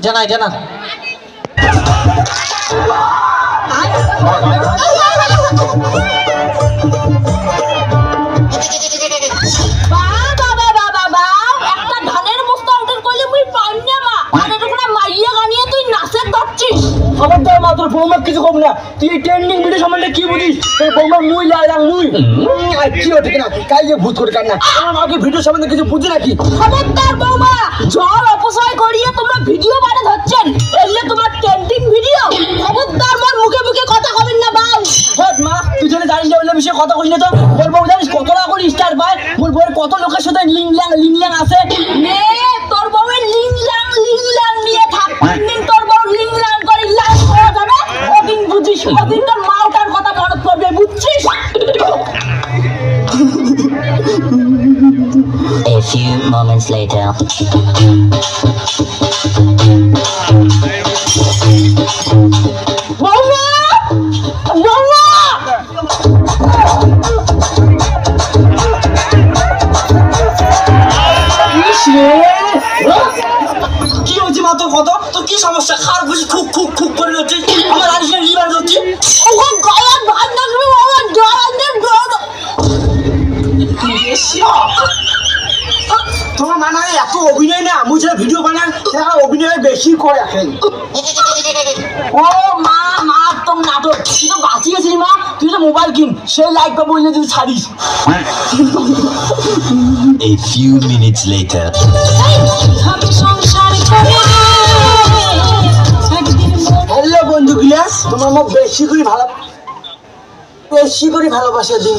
জানাই জানা খবরদার মা, তোর বৌমা কিছু কম না। তুই ট্রেন্ডিং ভিডিও সম্বন্ধে কি বুঝিস? তোর বৌমা মুই লাইলাম মুই কি হতে না কাই যে ভূত করে কান্না। আমার মাকে ভিডিও সম্বন্ধে কিছু বুঝি নাকি? খবরদার বৌমা, জল অপচয় করিয়ে তোমরা ভিডিও বানা ধরছেন, এলে তোমার ট্রেন্ডিং ভিডিও। খবরদার মোর মুখে মুখে কথা কবেন না বাউ। হট মা, তুই যদি জানিস না ওই বিষয়ে কথা কইস না তো। তোর বউ জানিস কত টাকা করে স্টার পায়? মোর বউয়ের কত লোকের সাথে লিংলাং আছে। নে তোর বউয়ের লিংলাং নিয়ে থাক। দিন তোর বউ লিংলাং করে লাং হয়ে যাবে, ওদিন বুঝিস, ওদিন তোর মাওটার কথা মনে পড়বে, বুঝছিস? A few moments later. বৌমা, বৌমা, কি হচ্ছে মা তোর কত? তোর কি সমস্যা? খার বুঝি খুব খুব খুব করে হচ্ছে। আমার আরিসের লিভার হচ্ছে। ওগো গলা ভাত লাগবে বাবা, জল আনতে জল। তোমার মানা এত অভিনয় না, মুই যারা ভিডিও বানান তারা অভিনয় বেশি করে এখন। ও মা, মা তোর নাটক। তুই তো বাঁচি গেছিলি মা, তুই তো মোবাইল কিন, সেই লাইক পাবো বললে তুই ছাড়িস। A few minutes later. Hello বন্ধু গিলাস, তোমার মুখ বেশি করে ভালোবাসা দিন।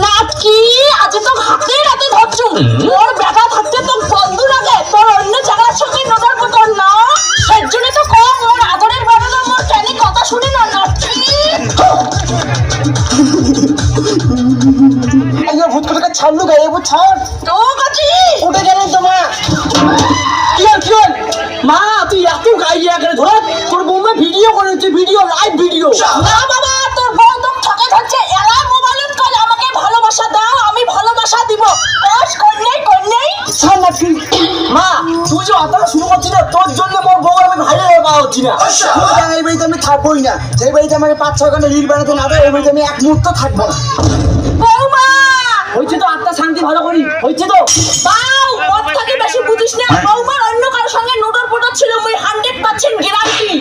নাকি আজ তো হাতে রাতে ধরছু, তোর বেটা থাকতে তো বন্ধু লাগে, তোর অন্য জায়গার সঙ্গে নজর করতো না। এর জন্য তো কম মোর আদরের বেটাটা মোর কেন কথা শুনে না নাচি। আইয়া ভূত কথাটা ছাড়লু গায়ে, এবার ছাড়। তো কাছি উঠে গেলে তোমার কি হল? মা তুই এত গাইয়া করে ধর, তোর বৌমা ভিডিও করেছে, ভিডিও লাইভ ভিডিও। না বাবা, তোর বউ তো ঠকে ধরছে। এলা মোবাইলত কল আমাকে ভালোবাসা দাও, আমি ভালোবাসা দিব। কস কই নেই ছাড় না তুই। মা তুই যে অতটা শুরু করছিস না, তোর জন্য মোর বউ আমি ভাইরে পাওয়া হচ্ছি না। এই বাড়িতে আমি থাকবোই না। যে বাড়িতে আমাকে 5-6 ঘন্টা রিল বানাতে না দেয়, ওই বাড়িতে আমি এক মুহূর্ত থাকবো না। বৌমা হয়েছে তো, আত্মা শান্তি ভালো করি হয়েছে তো। বাউ, ওর থেকে বেশি বুঝিস না। বৌমার অন্য কারোর সঙ্গে নোটর পোটর ছিল, মুই 100% গ্যারান্টি।